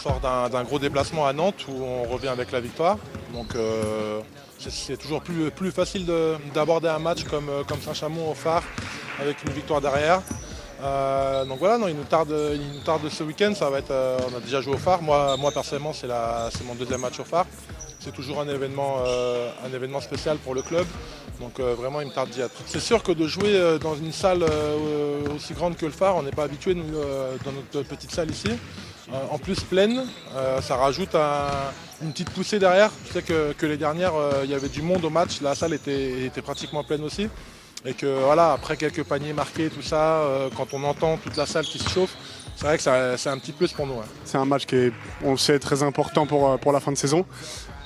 sort d'un gros déplacement à Nantes où on revient avec la victoire. Donc c'est toujours plus facile d'aborder un match comme Saint-Chamond au Phare avec une victoire derrière. Donc voilà, non, il nous tarde ce week-end. Ça va être, on a déjà joué au Phare. Moi personnellement, c'est mon deuxième match au Phare. C'est toujours un événement spécial pour le club. Donc vraiment, il me tarde d'y être. C'est sûr que de jouer dans une salle aussi grande que le Phare, on n'est pas habitué nous, dans notre petite salle ici. En plus pleine, ça rajoute une petite poussée derrière. Je sais que les dernières, il y avait du monde au match. La salle était pratiquement pleine aussi. Et que voilà, après quelques paniers marqués, tout ça, quand on entend toute la salle qui se chauffe, c'est vrai que c'est un petit plus pour nous. Ouais. C'est un match qui est, on le sait, très important pour la fin de saison.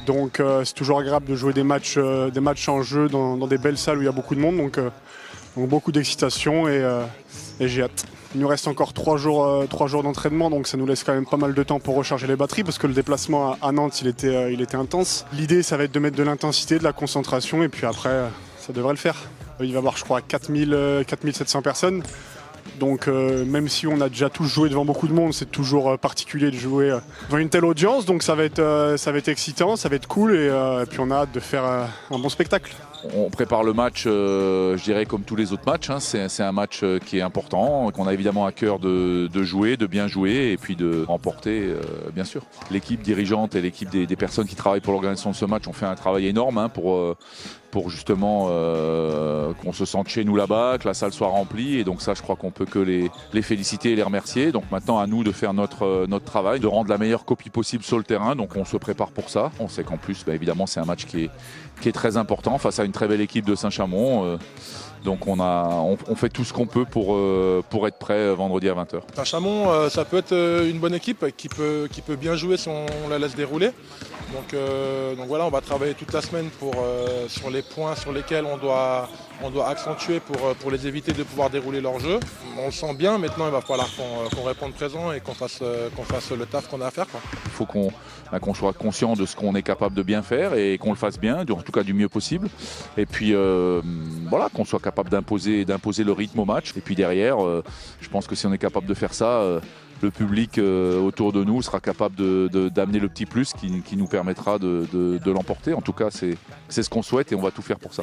Donc c'est toujours agréable de jouer des matchs en jeu dans des belles salles où il y a beaucoup de monde. Donc beaucoup d'excitation et j'ai hâte. Il nous reste encore 3 jours d'entraînement, donc ça nous laisse quand même pas mal de temps pour recharger les batteries parce que le déplacement à Nantes il était intense. L'idée ça va être de mettre de l'intensité, de la concentration et puis après ça devrait le faire. Il va y avoir je crois 4700 personnes. Donc même si on a déjà tous joué devant beaucoup de monde, c'est toujours particulier de jouer devant une telle audience. Donc ça va être excitant, ça va être cool et puis on a hâte de faire un bon spectacle. On prépare le match, je dirais comme tous les autres matchs. Hein. C'est un match qui est important, qu'on a évidemment à cœur de jouer, de bien jouer et puis de remporter, bien sûr. L'équipe dirigeante et l'équipe des personnes qui travaillent pour l'organisation de ce match ont fait un travail énorme hein, pour justement qu'on se sente chez nous là-bas, que la salle soit remplie. Et donc ça, je crois qu'on peut que les féliciter et les remercier. Donc maintenant, à nous de faire notre travail, de rendre la meilleure copie possible sur le terrain. Donc on se prépare pour ça. On sait qu'en plus, évidemment, c'est un match qui est très important face à une très belle équipe de Saint-Chamond. Donc on fait tout ce qu'on peut pour être prêt vendredi à 20h. Saint-Chamond, ça peut être une bonne équipe qui peut bien jouer si on la laisse dérouler. Donc voilà, on va travailler toute la semaine sur les points sur lesquels on doit accentuer pour les éviter de pouvoir dérouler leur jeu. On le sent bien, maintenant il va falloir qu'on réponde présent et qu'on fasse le taf qu'on a à faire. Quoi. Il faut qu'on soit conscient de ce qu'on est capable de bien faire et qu'on le fasse bien, en tout cas du mieux possible. Et puis voilà, qu'on soit capable d'imposer le rythme au match. Et puis derrière, je pense que si on est capable de faire ça, le public autour de nous sera capable d'amener le petit plus qui nous permettra de l'emporter. En tout cas, c'est ce qu'on souhaite et on va tout faire pour ça.